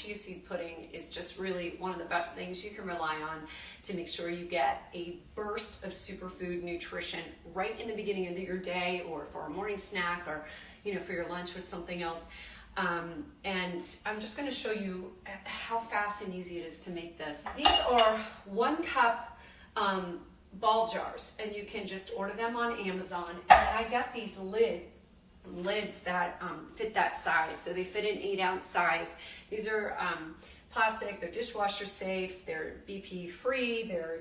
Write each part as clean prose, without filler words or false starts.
chia seed pudding is just really one of the best things you can rely on to make sure you get a burst of superfood nutrition right in the beginning of your day, or for a morning snack, or for your lunch with something else. And I'm just going to show you how fast and easy it is to make this. These are 1 cup ball jars, and you can just order them on Amazon. And I got these lids that fit that size, so they fit an 8-ounce size. These are plastic, they're dishwasher safe, they're BP free, they're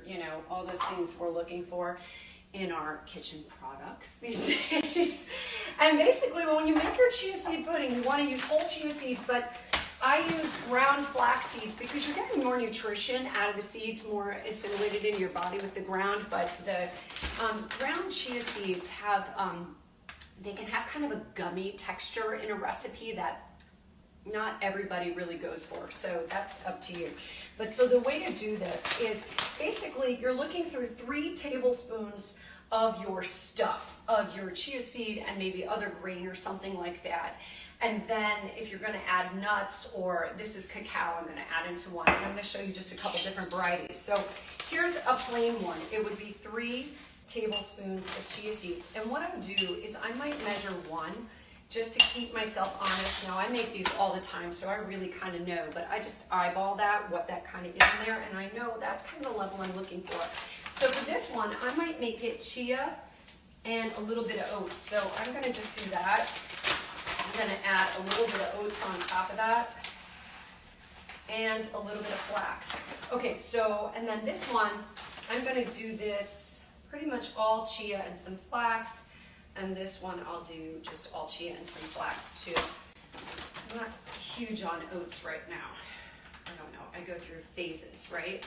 all the things we're looking for in our kitchen products these days. And basically, when you make your chia seed pudding, you want to use whole chia seeds, but I use ground flax seeds because you're getting more nutrition out of the seeds, more assimilated in your body with the ground. But the ground chia seeds have they can have kind of a gummy texture in a recipe that not everybody really goes for, so that's up to you. But so the way to do this is basically you're looking through 3 tablespoons of your stuff, of your chia seed and maybe other grain or something like that. And then if you're going to add nuts, or this is cacao, I'm going to add into one, and I'm going to show you just a couple different varieties. So here's a plain one. It would be 3 tablespoons of chia seeds. And what I would do is I might measure 1 just to keep myself honest. Now, I make these all the time, so I really kind of know, but I just eyeball that, what that kind of is in there, and I know that's kind of the level I'm looking for. So for this one, I might make it chia and a little bit of oats. So I'm going to just do that. I'm going to add a little bit of oats on top of that, and a little bit of flax. Okay, so, and then this one, I'm going to do this pretty much all chia and some flax. And this one I'll do just all chia and some flax too. I'm not huge on oats right now. I don't know, I go through phases, right?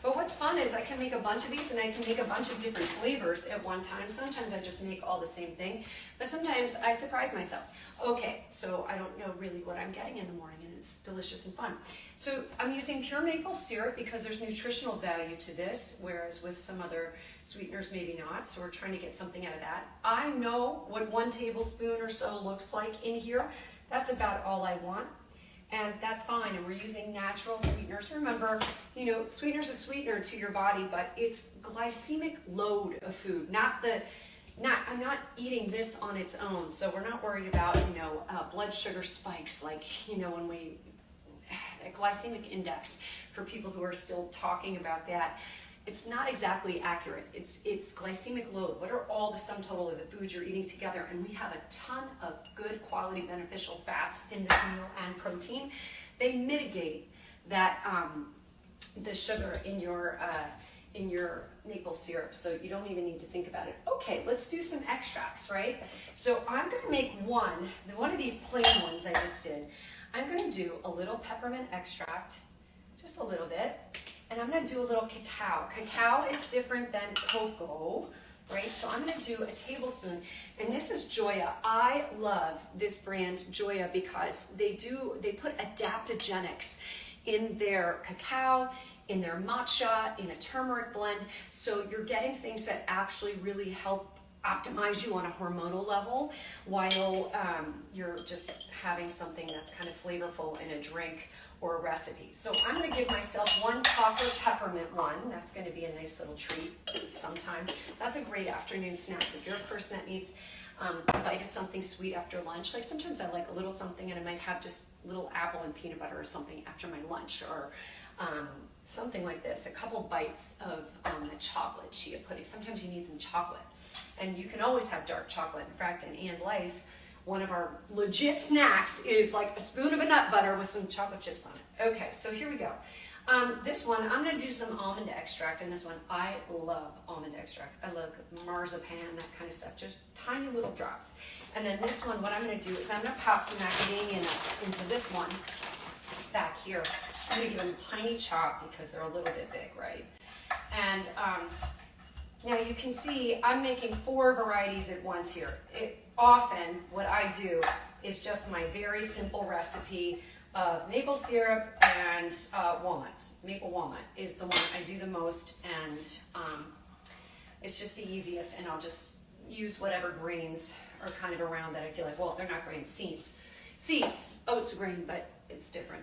But what's fun is I can make a bunch of these, and I can make a bunch of different flavors at one time. Sometimes I just make all the same thing, but sometimes I surprise myself. Okay, so I don't know really what I'm getting in the morning, and it's delicious and fun. So I'm using pure maple syrup because there's nutritional value to this, whereas with some other sweeteners maybe not, so we're trying to get something out of that. I know what 1 tablespoon or so looks like in here. That's about all I want, and that's fine. And we're using natural sweeteners. Remember, sweetener's a sweetener to your body, but it's glycemic load of food, I'm not eating this on its own, so we're not worried about, blood sugar spikes, like, when we, a glycemic index for people who are still talking about that. It's not exactly accurate. It's glycemic load. What are all the sum total of the foods you're eating together? And we have a ton of good quality beneficial fats in this meal and protein. They mitigate that the sugar in your maple syrup, so you don't even need to think about it. Okay, let's do some extracts, right? So I'm going to make one of these plain ones I just did. I'm going to do a little peppermint extract, just a little bit. And I'm going to do a little cacao. Cacao is different than cocoa, right? So I'm going to do a tablespoon. And this is Joya. I love this brand, Joya, because they put adaptogenics in their cacao, in their matcha, in a turmeric blend. So you're getting things that actually really help optimize you on a hormonal level, while you're just having something that's kind of flavorful in a drink or a recipe. So I'm going to give myself 1 copper peppermint one. That's going to be a nice little treat sometime. That's a great afternoon snack if you're a person that needs a bite of something sweet after lunch. Like sometimes I like a little something, and I might have just a little apple and peanut butter or something after my lunch, or something like this. A couple bites of the chocolate chia pudding. Sometimes you need some chocolate, and you can always have dark chocolate. In fact, in And Life, one of our legit snacks is like a spoon of a nut butter with some chocolate chips on it. Okay, so here we go. This one, I'm going to do some almond extract in this one. I love almond extract. I love marzipan, that kind of stuff, just tiny little drops. And then this one, what I'm going to do is I'm going to pop some macadamia nuts into this one back here. I'm going to give them a tiny chop because they're a little bit big, right? And now you can see I'm making 4 varieties at once here. Often what I do is just my very simple recipe of maple syrup and walnuts. Maple walnut is the one I do the most, and it's just the easiest, and I'll just use whatever grains are kind of around that I feel like, well, they're not grains, seeds. Oats are grain, but it's different.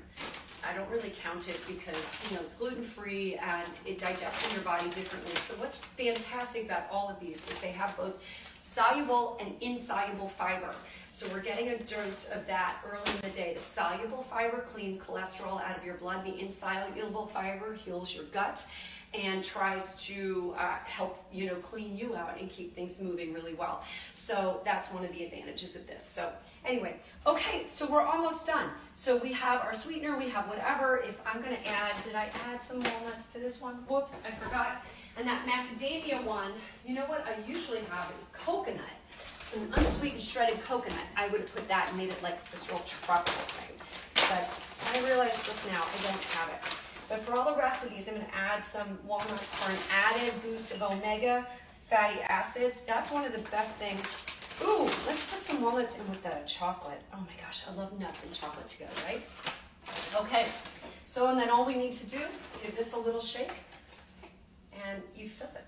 I don't really count it because, you know, it's gluten-free and it digests in your body differently. So what's fantastic about all of these is they have both soluble and insoluble fiber. So we're getting a dose of that early in the day. The soluble fiber cleans cholesterol out of your blood. The insoluble fiber heals your gut and tries to help, you know, clean you out and keep things moving really well. So that's one of the advantages of this. So anyway, okay, so we're almost done. So we have our sweetener, we have whatever. If I'm gonna add, did I add some walnuts to this one? Whoops, I forgot. And that macadamia one, you know what I usually have is coconut. Some unsweetened shredded coconut. I would have put that and made it like this real tropical thing. But I realized just now I don't have it. But for all the rest of these, I'm going to add some walnuts for an added boost of omega fatty acids. That's one of the best things. Ooh, let's put some walnuts in with the chocolate. Oh my gosh, I love nuts and chocolate together, right? Okay, so and then all we need to do, give this a little shake, and you fill it.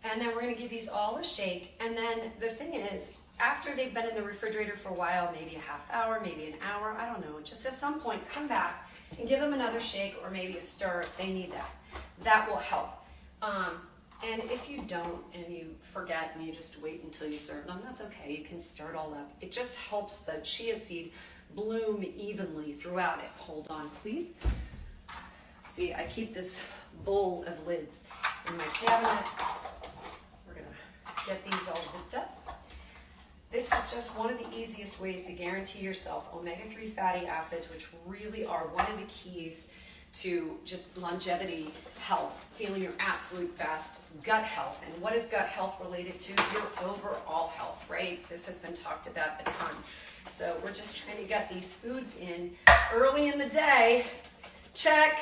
And then we're going to give these all a shake. And then the thing is, after they've been in the refrigerator for a while, maybe a half hour, maybe an hour, I don't know, just at some point, come back and give them another shake or maybe a stir if they need that. That will help. And if you don't and you forget and you just wait until you serve them, that's okay. You can stir it all up. It just helps the chia seed bloom evenly throughout it. Hold on, please. See, I keep this bowl of lids in my cabinet. We're gonna get these all zipped up. This is just one of the easiest ways to guarantee yourself omega-3 fatty acids, which really are one of the keys to just longevity, health, feeling your absolute best, gut health. And what is gut health related to? Your overall health, right? This has been talked about a ton. So we're just trying to get these foods in early in the day. Check.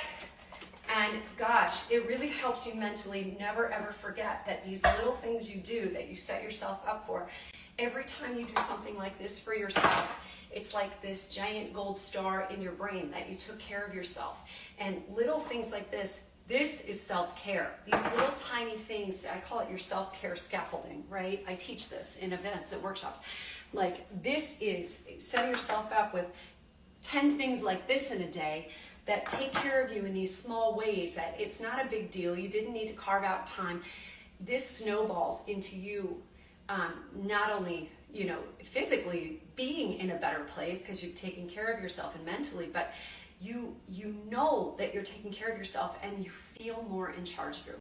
And gosh, it really helps you mentally never ever forget that these little things you do that you set yourself up for, every time you do something like this for yourself, it's like this giant gold star in your brain that you took care of yourself. And little things like this is self-care. These little tiny things, I call it your self-care scaffolding, right? I teach this in events and workshops. Like this is setting yourself up with 10 things like this in a day that take care of you in these small ways that it's not a big deal. You didn't need to carve out time. This snowballs into you not only, you know, physically being in a better place because you've taken care of yourself and mentally, but you know that you're taking care of yourself and you feel more in charge of your